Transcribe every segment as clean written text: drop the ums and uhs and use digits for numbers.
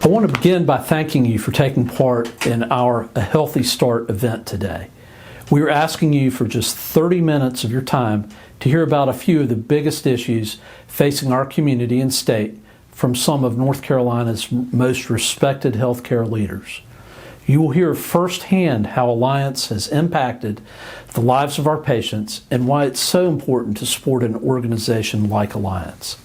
I want to begin by thanking you for taking part in our A Healthy Start event today. We are asking you for just 30 minutes of your time to hear about a few of the biggest issues facing our community and state from some of North Carolina's most respected healthcare leaders. You will hear firsthand how Alliance has impacted the lives of our patients and why it's so important to support an organization like Alliance.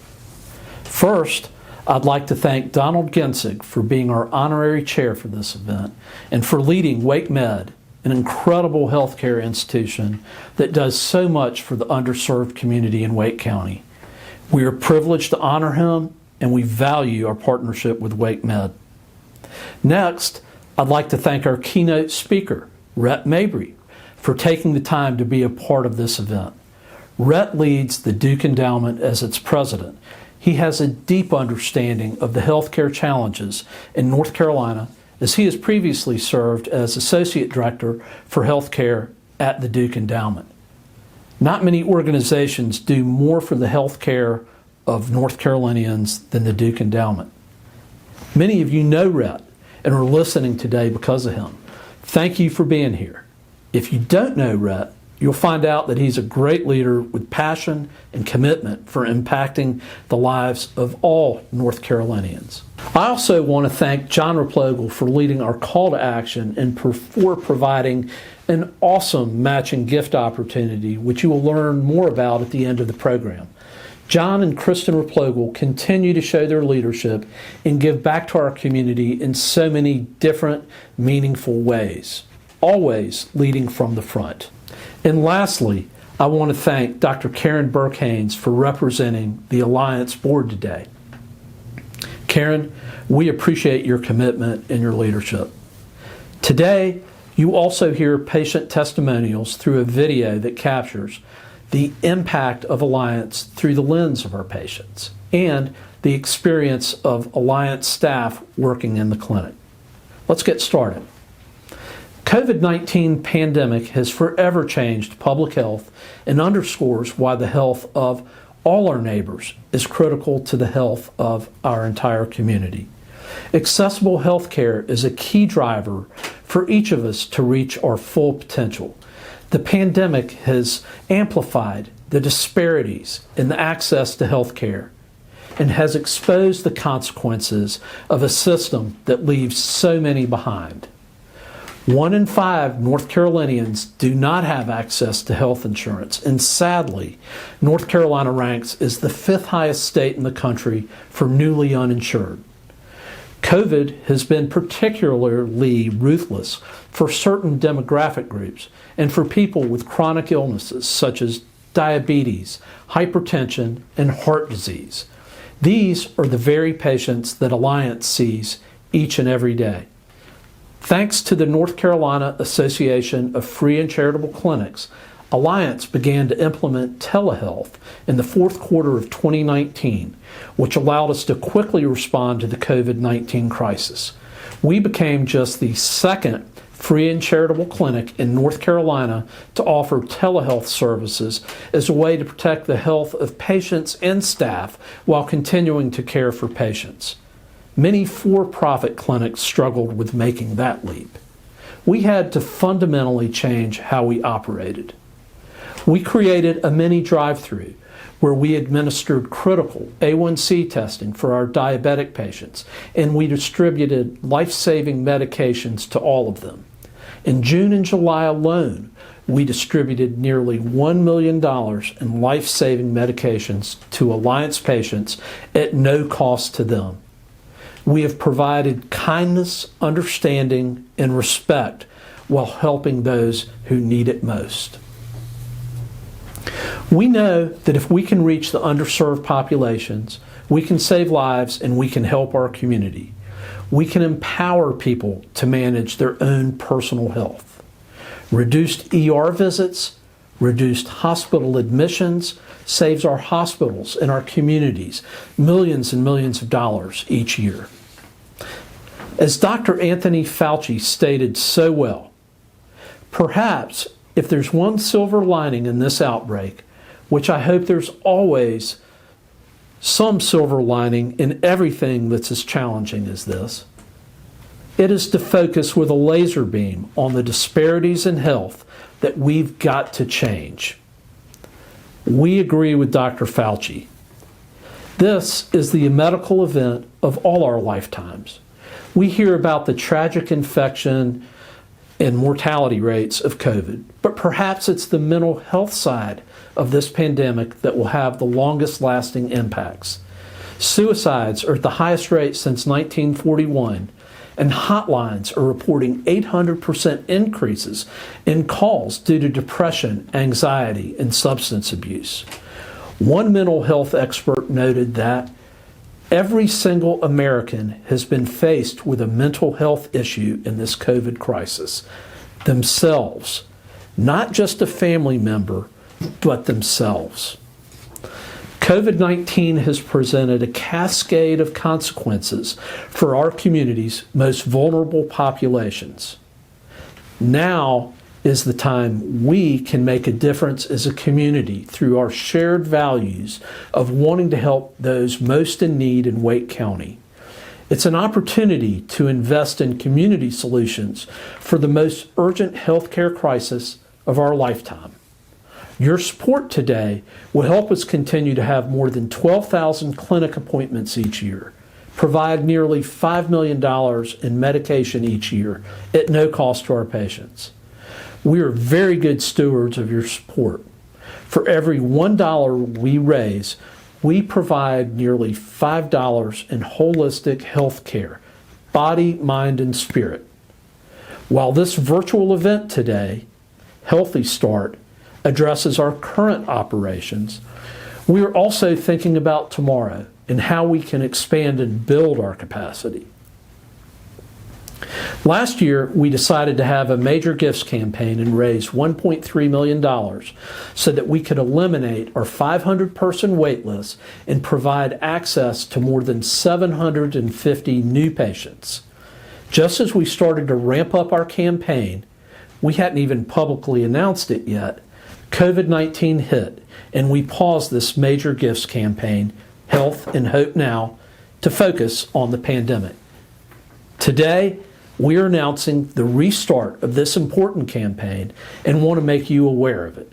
First, I'd like to thank Donald Gensig for being our honorary chair for this event and for leading Wake Med, an incredible healthcare institution that does so much for the underserved community in Wake County. We are privileged to honor him, and we value our partnership with Wake Med. Next, I'd like to thank our keynote speaker, Rhett Mabry, for taking the time to be a part of this event. Rhett leads the Duke Endowment as its president. He has a deep understanding of the healthcare challenges in North Carolina, as he has previously served as Associate Director for Healthcare at the Duke Endowment. Not many organizations do more for the healthcare of North Carolinians than the Duke Endowment. Many of you know Rhett and are listening today because of him. Thank you for being here. If you don't know Rhett, you'll find out that he's a great leader with passion and commitment for impacting the lives of all North Carolinians. I also want to thank John Replogle for leading our call to action and for providing an awesome matching gift opportunity, which you will learn more about at the end of the program. John and Kristen Replogle continue to show their leadership and give back to our community in so many different, meaningful ways, always leading from the front. And lastly, I want to thank Dr. Karen Burke-Haynes for representing the Alliance Board today. Karen, we appreciate your commitment and your leadership. Today, you also hear patient testimonials through a video that captures the impact of Alliance through the lens of our patients and the experience of Alliance staff working in the clinic. Let's get started. COVID-19 pandemic has forever changed public health and underscores why the health of all our neighbors is critical to the health of our entire community. Accessible health care is a key driver for each of us to reach our full potential. The pandemic has amplified the disparities in the access to health care and has exposed the consequences of a system that leaves so many behind. 1 in 5 North Carolinians do not have access to health insurance, and sadly, North Carolina ranks as the 5th highest state in the country for newly uninsured. COVID has been particularly ruthless for certain demographic groups and for people with chronic illnesses such as diabetes, hypertension, and heart disease. These are the very patients that Alliance sees each and every day. Thanks to the North Carolina Association of Free and Charitable Clinics, Alliance began to implement telehealth in the fourth quarter of 2019, which allowed us to quickly respond to the COVID-19 crisis. We became just the second free and charitable clinic in North Carolina to offer telehealth services as a way to protect the health of patients and staff while continuing to care for patients. Many for-profit clinics struggled with making that leap. We had to fundamentally change how we operated. We created a mini drive-through where we administered critical A1C testing for our diabetic patients, and we distributed life-saving medications to all of them. In June and July alone, we distributed nearly $1 million in life-saving medications to Alliance patients at no cost to them. We have provided kindness, understanding, and respect while helping those who need it most. We know that if we can reach the underserved populations, we can save lives and we can help our community. We can empower people to manage their own personal health. Reduced ER visits, reduced hospital admissions saves our hospitals and our communities millions and millions of dollars each year. As Dr. Anthony Fauci stated so well, perhaps if there's one silver lining in this outbreak, which I hope there's always some silver lining in everything that's as challenging as this, It is to focus with a laser beam on the disparities in health that we've got to change. We agree with Dr. Fauci. This is the medical event of all our lifetimes. We hear about the tragic infection and mortality rates of COVID, but perhaps it's the mental health side of this pandemic that will have the longest lasting impacts. Suicides are at the highest rate since 1941, and hotlines are reporting 800% increases in calls due to depression, anxiety, and substance abuse. One mental health expert noted that every single American has been faced with a mental health issue in this COVID crisis. Themselves, not just a family member, but themselves. COVID-19 has presented a cascade of consequences for our community's most vulnerable populations. Now is the time we can make a difference as a community through our shared values of wanting to help those most in need in Wake County. It's an opportunity to invest in community solutions for the most urgent healthcare crisis of our lifetime. Your support today will help us continue to have more than 12,000 clinic appointments each year, provide nearly $5 million in medication each year at no cost to our patients. We are very good stewards of your support. For every $1 we raise, we provide nearly $5 in holistic health care, body, mind, and spirit. While this virtual event today, Healthy Start, addresses our current operations, we are also thinking about tomorrow and how we can expand and build our capacity. Last year, we decided to have a major gifts campaign and raise $1.3 million so that we could eliminate our 500-person wait list and provide access to more than 750 new patients. Just as we started to ramp up our campaign, we hadn't even publicly announced it yet, COVID-19 hit, and we paused this major gifts campaign, Health and Hope Now, to focus on the pandemic. Today, we are announcing the restart of this important campaign and want to make you aware of it.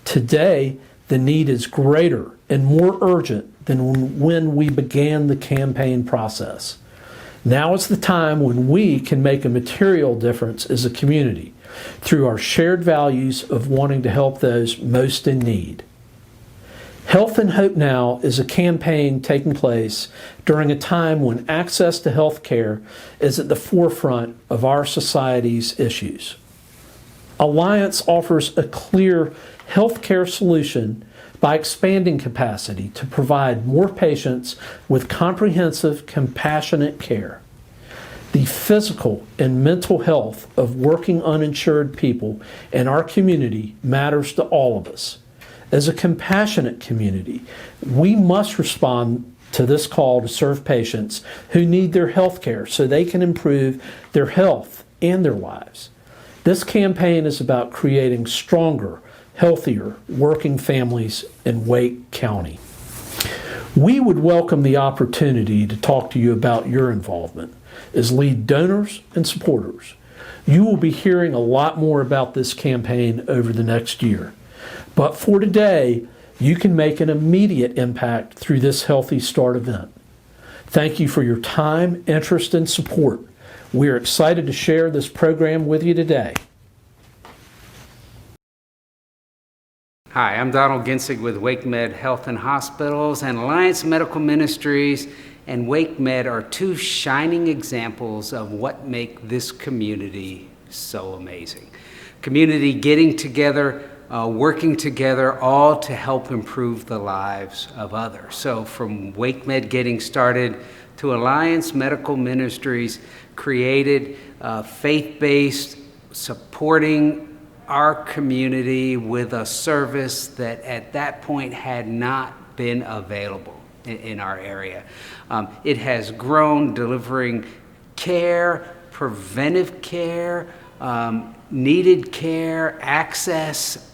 Today, the need is greater and more urgent than when we began the campaign process. Now is the time when we can make a material difference as a community through our shared values of wanting to help those most in need. Health and Hope Now is a campaign taking place during a time when access to health care is at the forefront of our society's issues. Alliance offers a clear health care solution by expanding capacity to provide more patients with comprehensive, compassionate care. The physical and mental health of working uninsured people in our community matters to all of us. As a compassionate community, we must respond to this call to serve patients who need their health care so they can improve their health and their lives. This campaign is about creating stronger, healthier working families in Wake County. We would welcome the opportunity to talk to you about your involvement as lead donors and supporters. You will be hearing a lot more about this campaign over the next year. But for today, you can make an immediate impact through this Healthy Start event. Thank you for your time, interest, and support. We are excited to share this program with you today. Hi, I'm Donald Ginsig with WakeMed Health and Hospitals, and Alliance Medical Ministries and WakeMed are two shining examples of what make this community so amazing. Community getting together, working together, all to help improve the lives of others. So from WakeMed getting started to Alliance Medical Ministries created faith-based, supporting our community with a service that at that point had not been available in our area. It has grown, delivering care, preventive care, needed care, access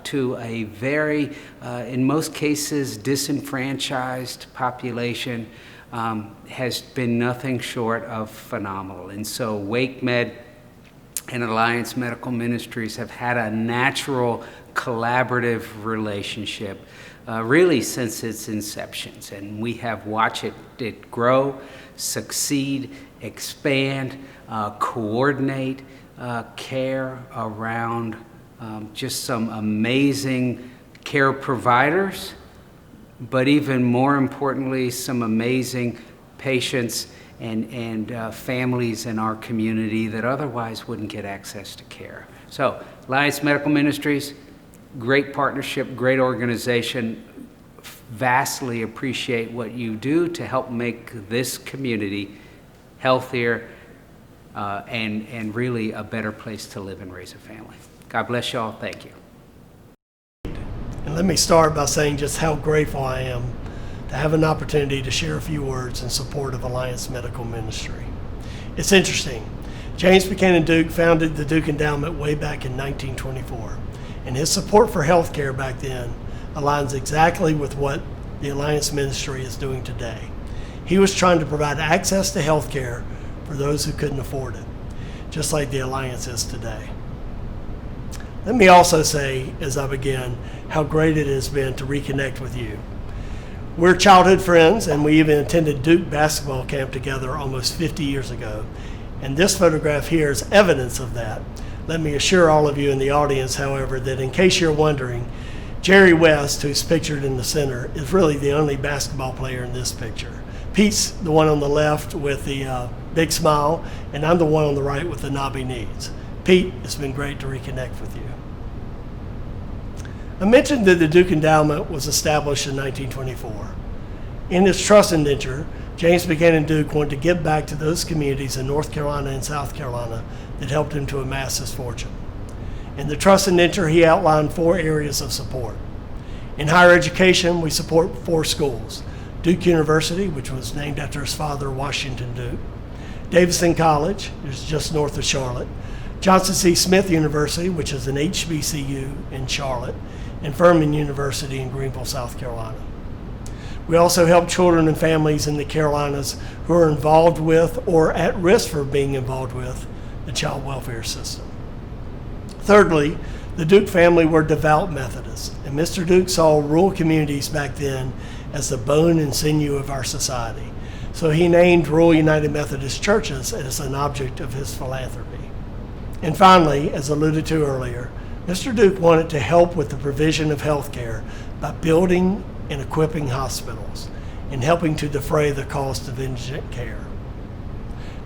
to a very, in most cases, disenfranchised population. has been nothing short of phenomenal. And so WakeMed and Alliance Medical Ministries have had a natural collaborative relationship really since its inceptions. And we have watched it grow, succeed, expand, coordinate care around just some amazing care providers, but even more importantly, some amazing patients and families in our community that otherwise wouldn't get access to care. So, Alliance Medical Ministries, great partnership, great organization. Vastly appreciate what you do to help make this community healthier and really a better place to live and raise a family. God bless y'all. Thank you. And let me start by saying just how grateful I am to have an opportunity to share a few words in support of Alliance Medical Ministry. It's interesting. James Buchanan Duke founded the Duke Endowment way back in 1924, and his support for healthcare back then aligns exactly with what the Alliance Ministry is doing today. He was trying to provide access to healthcare for those who couldn't afford it, just like the Alliance is today. Let me also say, as I begin, how great it has been to reconnect with you. We're childhood friends, and we even attended Duke basketball camp together almost 50 years ago. And this photograph here is evidence of that. Let me assure all of you in the audience, however, that in case you're wondering, Jerry West, who's pictured in the center, is really the only basketball player in this picture. Pete's the one on the left with the big smile, and I'm the one on the right with the knobby knees. Pete, it's been great to reconnect with you. I mentioned that the Duke Endowment was established in 1924. In his trust indenture, James Buchanan Duke wanted to give back to those communities in North Carolina and South Carolina that helped him to amass his fortune. In the trust indenture, he outlined 4 areas of support. In higher education, we support 4 schools: Duke University, which was named after his father, Washington Duke; Davidson College, which is just north of Charlotte; Johnson C. Smith University, which is an HBCU in Charlotte; and Furman University in Greenville, South Carolina. We also help children and families in the Carolinas who are involved with or at risk for being involved with the child welfare system. Thirdly, the Duke family were devout Methodists, and Mr. Duke saw rural communities back then as the bone and sinew of our society. So he named rural United Methodist churches as an object of his philanthropy. And finally, as alluded to earlier, Mr. Duke wanted to help with the provision of health care by building and equipping hospitals and helping to defray the cost of indigent care.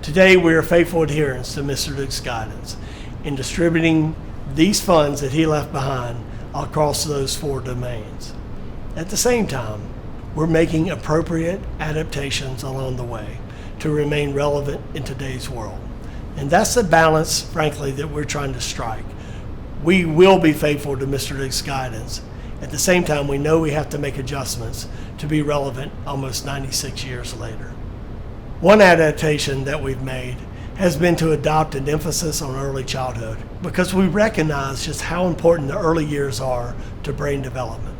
Today, we are faithful adherents to Mr. Duke's guidance in distributing these funds that he left behind across those 4 domains. At the same time, we're making appropriate adaptations along the way to remain relevant in today's world. And that's the balance, frankly, that we're trying to strike. We will be faithful to Mr. Duke's guidance. At the same time, we know we have to make adjustments to be relevant almost 96 years later. One adaptation that we've made has been to adopt an emphasis on early childhood because we recognize just how important the early years are to brain development.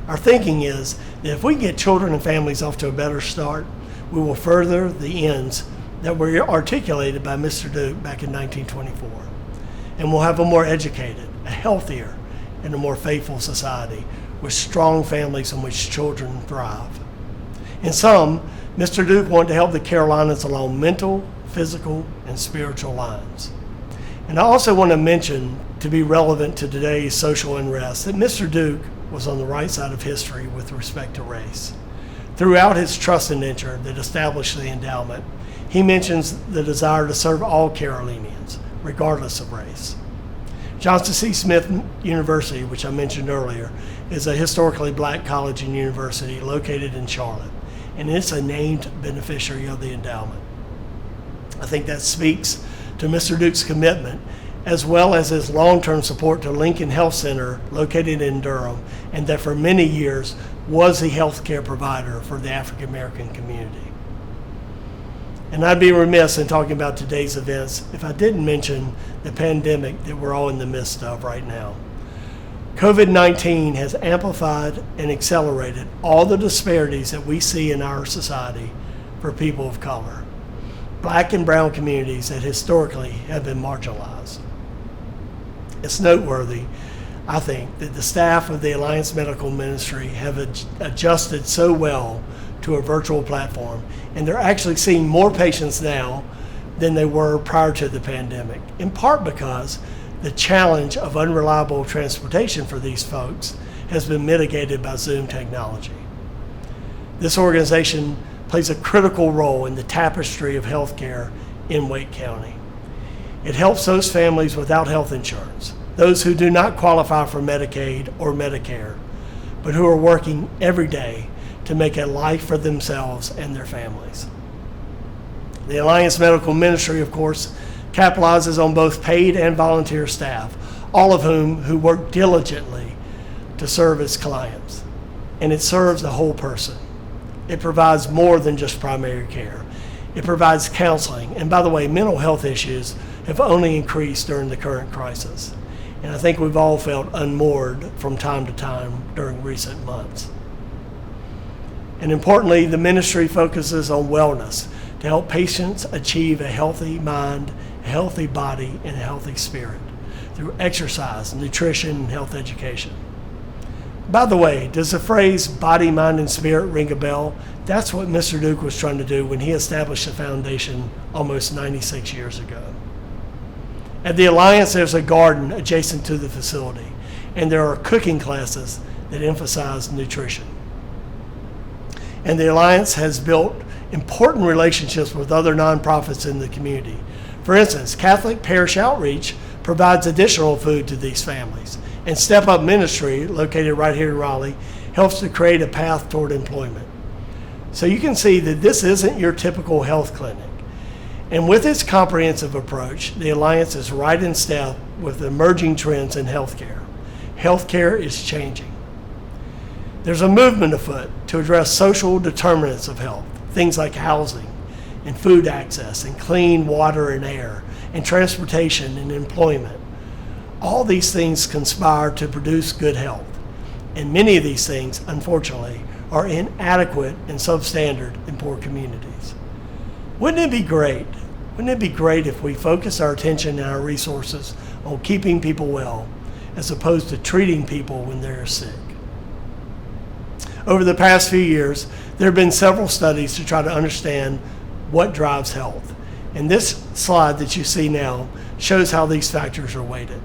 Our thinking is that if we can get children and families off to a better start, we will further the ends that were articulated by Mr. Duke back in 1924. And we'll have a more educated, a healthier, and a more faithful society with strong families in which children thrive. In sum, Mr. Duke wanted to help the Carolinas along mental, physical, and spiritual lines. And I also want to mention, to be relevant to today's social unrest, that Mr. Duke was on the right side of history with respect to race. Throughout his trust indenture that established the endowment, he mentions the desire to serve all Carolinians, regardless of race. Johnson C. Smith University, which I mentioned earlier, is a historically black college and university located in Charlotte, and it's a named beneficiary of the endowment. I think that speaks to Mr. Duke's commitment, as well as his long-term support to Lincoln Health Center located in Durham, and that for many years was the health care provider for the African American community. And I'd be remiss in talking about today's events if I didn't mention the pandemic that we're all in the midst of right now. COVID-19 has amplified and accelerated all the disparities that we see in our society for people of color, Black and brown communities that historically have been marginalized. It's noteworthy, I think, that the staff of the Alliance Medical Ministry have adjusted so well to a virtual platform, and they're actually seeing more patients now than they were prior to the pandemic, in part because the challenge of unreliable transportation for these folks has been mitigated by Zoom technology. This organization plays a critical role in the tapestry of healthcare in Wake County. It helps those families without health insurance, those who do not qualify for Medicaid or Medicare, but who are working every day to make a life for themselves and their families. The Alliance Medical Ministry, of course, capitalizes on both paid and volunteer staff, all of who work diligently to serve its clients. And it serves the whole person. It provides more than just primary care. It provides counseling. And by the way, mental health issues have only increased during the current crisis. And I think we've all felt unmoored from time to time during recent months. And importantly, the ministry focuses on wellness to help patients achieve a healthy mind, a healthy body, and a healthy spirit through exercise, nutrition, and health education. By the way, does the phrase body, mind, and spirit ring a bell? That's what Mr. Duke was trying to do when he established the foundation almost 96 years ago. At the Alliance, there's a garden adjacent to the facility, and there are cooking classes that emphasize nutrition. And the Alliance has built important relationships with other nonprofits in the community. For instance, Catholic Parish Outreach provides additional food to these families. And Step Up Ministry, located right here in Raleigh, helps to create a path toward employment. So you can see that this isn't your typical health clinic. And with its comprehensive approach, the Alliance is right in step with emerging trends in healthcare. Healthcare is changing. There's a movement afoot to address social determinants of health, things like housing and food access and clean water and air and transportation and employment. All these things conspire to produce good health. And many of these things, unfortunately, are inadequate and substandard in poor communities. Wouldn't it be great? Wouldn't it be great if we focus our attention and our resources on keeping people well as opposed to treating people when they're sick? Over the past few years, there have been several studies to try to understand what drives health. And this slide that you see now shows how these factors are weighted.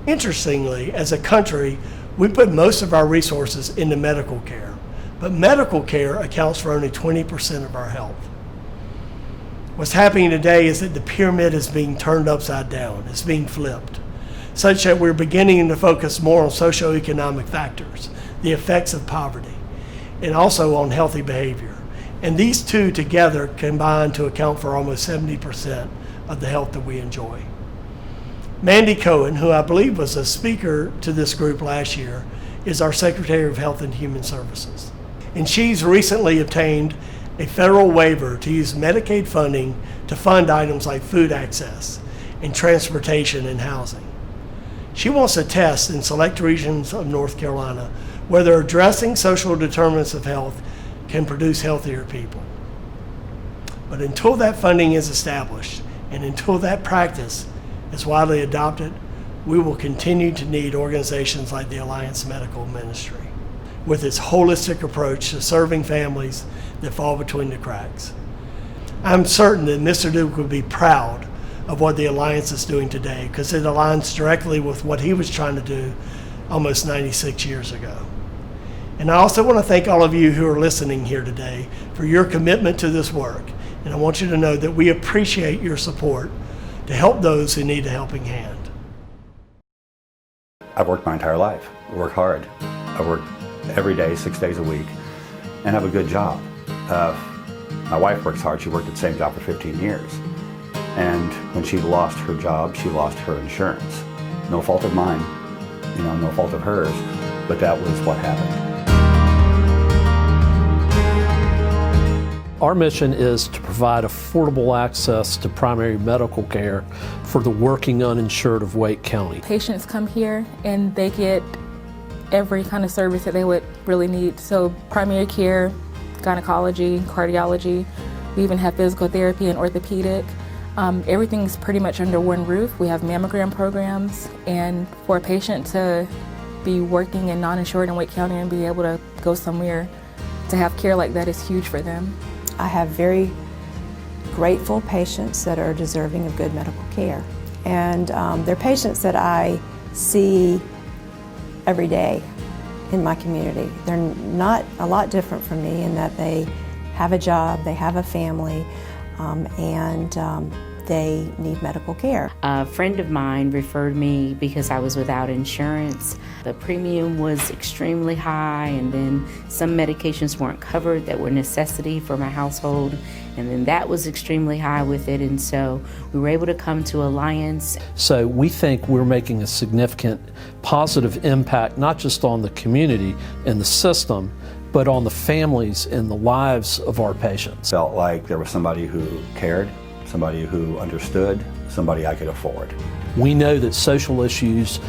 Interestingly, as a country, we put most of our resources into medical care, but medical care accounts for only 20% of our health. What's happening today is that the pyramid is being turned upside down. It's being flipped, such that we're beginning to focus more on socioeconomic factors, the effects of poverty, and also on healthy behavior. And these two together combine to account for almost 70% of the health that we enjoy. Mandy Cohen, who I believe was a speaker to this group last year, is our Secretary of Health and Human Services. And she's recently obtained a federal waiver to use Medicaid funding to fund items like food access and transportation and housing. She wants to test in select regions of North Carolina whether addressing social determinants of health can produce healthier people. But until that funding is established and until that practice is widely adopted, we will continue to need organizations like the Alliance Medical Ministry with its holistic approach to serving families that fall between the cracks. I'm certain that Mr. Duke would be proud of what the Alliance is doing today because it aligns directly with what he was trying to do almost 96 years ago. And I also want to thank all of you who are listening here today for your commitment to this work. And I want you to know that we appreciate your support to help those who need a helping hand. I've worked my entire life. I work hard. I work every day, 6 days a week, and have a good job. My wife works hard. She worked at the same job for 15 years. And when she lost her job, she lost her insurance. No fault of mine, no fault of hers, but that was what happened. Our mission is to provide affordable access to primary medical care for the working uninsured of Wake County. Patients come here and they get every kind of service that they would really need. So primary care, gynecology, cardiology, We even have physical therapy and orthopedic. Everything's pretty much under one roof. We have mammogram programs, and for a patient to be working and non-insured in Wake County and be able to go somewhere to have care like that is huge for them. I have very grateful patients that are deserving of good medical care. And they're patients that I see every day in my community. They're not a lot different from me in that they have a job, they have a family, and they need medical care. A friend of mine referred me because I was without insurance. The premium was extremely high, and then some medications weren't covered that were necessity for my household, and then that was extremely high with it, and so we were able to come to Alliance. So we think we're making a significant positive impact, not just on the community and the system, but on the families and the lives of our patients. Felt like there was somebody who cared, somebody who understood, somebody I could afford. We know that social issues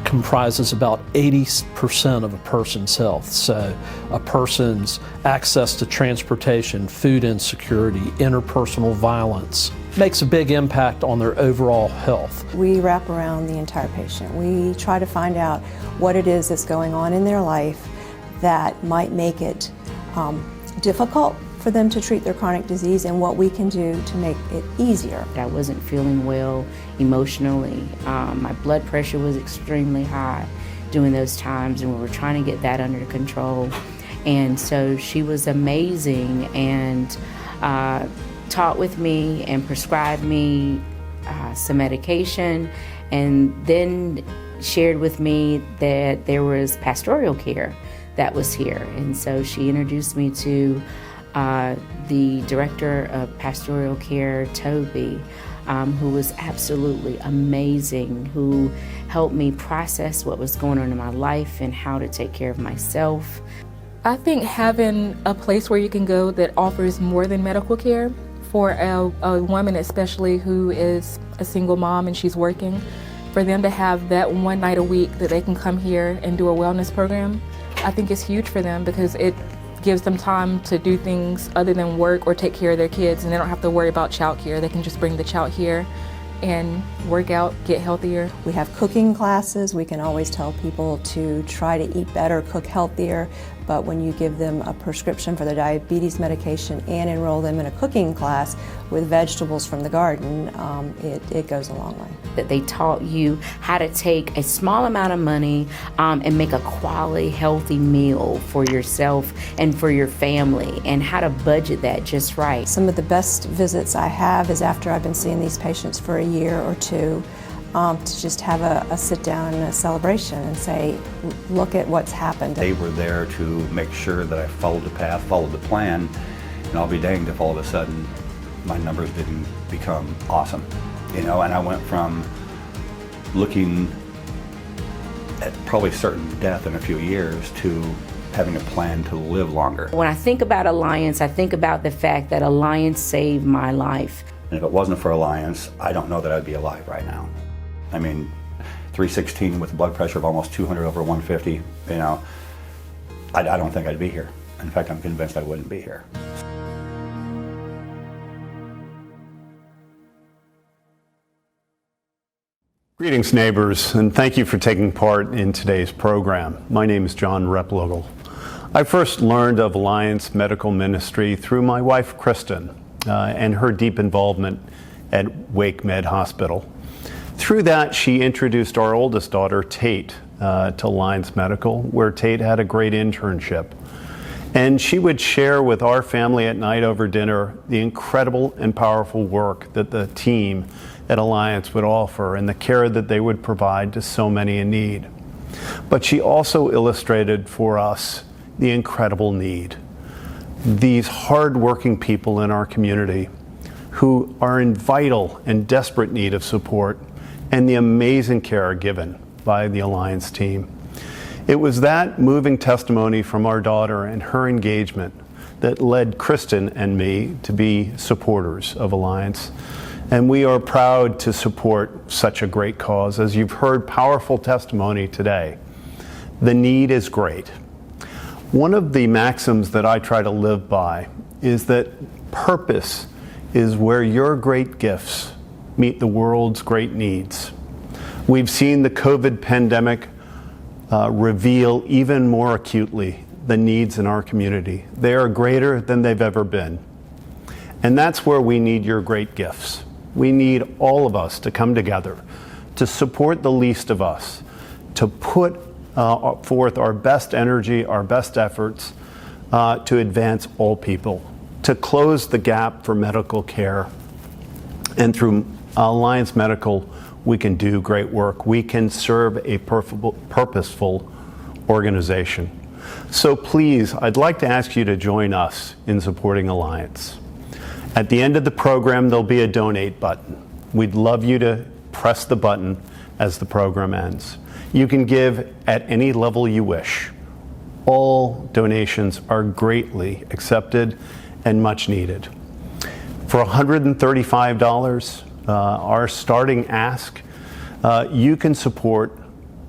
comprises about 80% of a person's health. So a person's access to transportation, food insecurity, interpersonal violence makes a big impact on their overall health. We wrap around the entire patient. We try to find out what it is that's going on in their life that might make it difficult for them to treat their chronic disease, and what we can do to make it easier. I wasn't feeling well emotionally. My blood pressure was extremely high during those times, and we were trying to get that under control. And so she was amazing and taught with me and prescribed me some medication, and then shared with me that there was pastoral care that was here. And so she introduced me to the director of pastoral care, Toby, who was absolutely amazing, who helped me process what was going on in my life and how to take care of myself. I think having a place where you can go that offers more than medical care for a woman especially who is a single mom and she's working, for them to have that one night a week that they can come here and do a wellness program, I think is huge for them, because it gives them time to do things other than work or take care of their kids, and they don't have to worry about child care. They can just bring the child here and work out, get healthier. We have cooking classes. We can always tell people to try to eat better, cook healthier, but when you give them a prescription for their diabetes medication and enroll them in a cooking class with vegetables from the garden, it goes a long way. That they taught you how to take a small amount of money and make a quality, healthy meal for yourself and for your family, and how to budget that just right. Some of the best visits I have is after I've been seeing these patients for a year or two, to just have a sit down and a celebration and say, look at what's happened. They were there to make sure that I followed the path, followed the plan, and I'll be danged if all of a sudden my numbers didn't become awesome. And I went from looking at probably certain death in a few years to having a plan to live longer. When I think about Alliance, I think about the fact that Alliance saved my life. And if it wasn't for Alliance, I don't know that I'd be alive right now. I mean, 316 with a blood pressure of almost 200 over 150, I don't think I'd be here. In fact, I'm convinced I wouldn't be here. Greetings, neighbors, and thank you for taking part in today's program. My name is John Replogle. I first learned of Alliance Medical Ministry through my wife, Kristen, and her deep involvement at Wake Med Hospital. Through that, she introduced our oldest daughter, Tate, to Alliance Medical, where Tate had a great internship. And she would share with our family at night over dinner the incredible and powerful work that the team at Alliance would offer and the care that they would provide to so many in need. But she also illustrated for us the incredible need. These hard-working people in our community who are in vital and desperate need of support, and the amazing care given by the Alliance team. It was that moving testimony from our daughter and her engagement that led Kristen and me to be supporters of Alliance. And we are proud to support such a great cause. As you've heard powerful testimony today, the need is great. One of the maxims that I try to live by is that Purpose is where your great gifts meet the world's great needs. We've seen the COVID pandemic reveal even more acutely the needs in our community. They are greater than they've ever been. And that's where we need your great gifts. We need all of us to come together to support the least of us, to put forth our best energy, our best efforts to advance all people, to close the gap for medical care. And through Alliance Medical, we can do great work. We can serve a purposeful organization. So please, I'd like to ask you to join us in supporting Alliance. At the end of the program, there'll be a donate button. We'd love you to press the button as the program ends. You can give at any level you wish. All donations are greatly accepted and much needed. For $135, our starting ask, you can support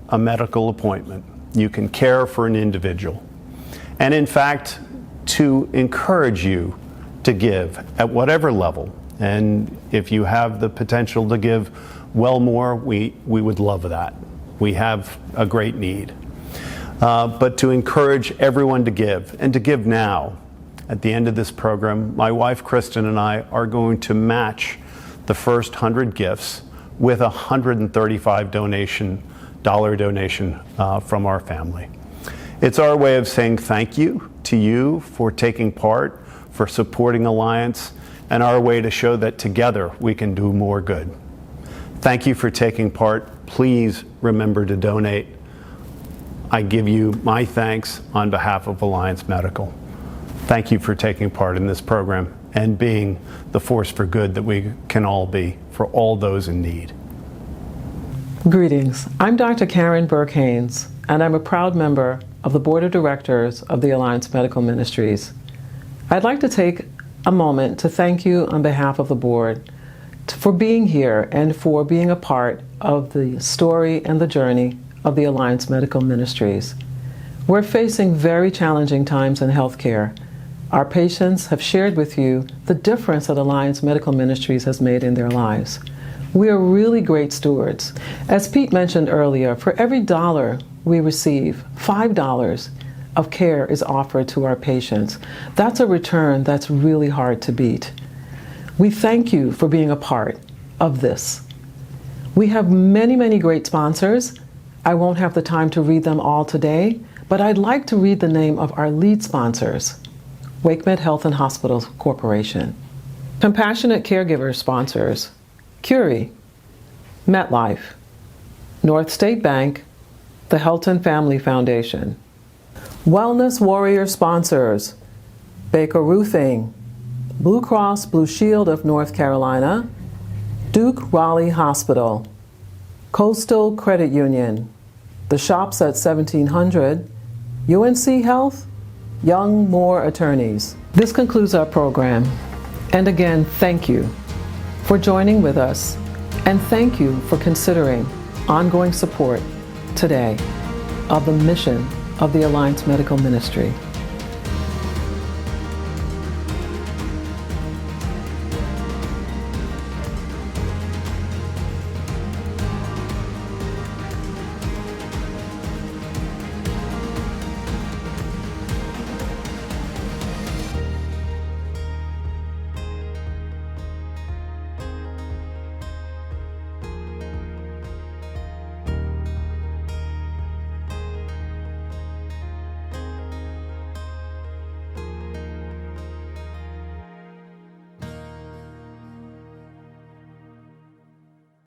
a medical appointment. You can care for an individual. And in fact, to encourage you to give at whatever level, and if you have the potential to give well more, we would love that. We have a great need. But to encourage everyone to give, and to give now. At the end of this program, my wife Kristen and I are going to match the first 100 gifts with a $135 donation from our family. It's our way of saying thank you to you for taking part, for supporting Alliance, and our way to show that together we can do more good. Thank you for taking part. Please remember to donate. I give you my thanks on behalf of Alliance Medical. Thank you for taking part in this program and being the force for good that we can all be for all those in need. Greetings. I'm Dr. Karen Burke-Haynes, and I'm a proud member of the Board of Directors of the Alliance Medical Ministries. I'd like to take a moment to thank you on behalf of the board for being here and for being a part of the story and the journey of the Alliance Medical Ministries. We're facing very challenging times in healthcare. Our patients have shared with you the difference that Alliance Medical Ministries has made in their lives. We are really great stewards. As Pete mentioned earlier, for every dollar we receive, $5 of care is offered to our patients. That's a return that's really hard to beat. We thank you for being a part of this. We have many, many great sponsors. I won't have the time to read them all today, but I'd like to read the name of our lead sponsors. WakeMed Health and Hospitals Corporation. Compassionate Caregiver sponsors, Curie, MetLife, North State Bank, the Helton Family Foundation. Wellness Warrior sponsors, Baker Roofing, Blue Cross Blue Shield of North Carolina, Duke Raleigh Hospital, Coastal Credit Union, the Shops at 1700, UNC Health, Young Moore Attorneys. This concludes our program. And again, thank you for joining with us, and thank you for considering ongoing support today of the mission of the Alliance Medical Ministry.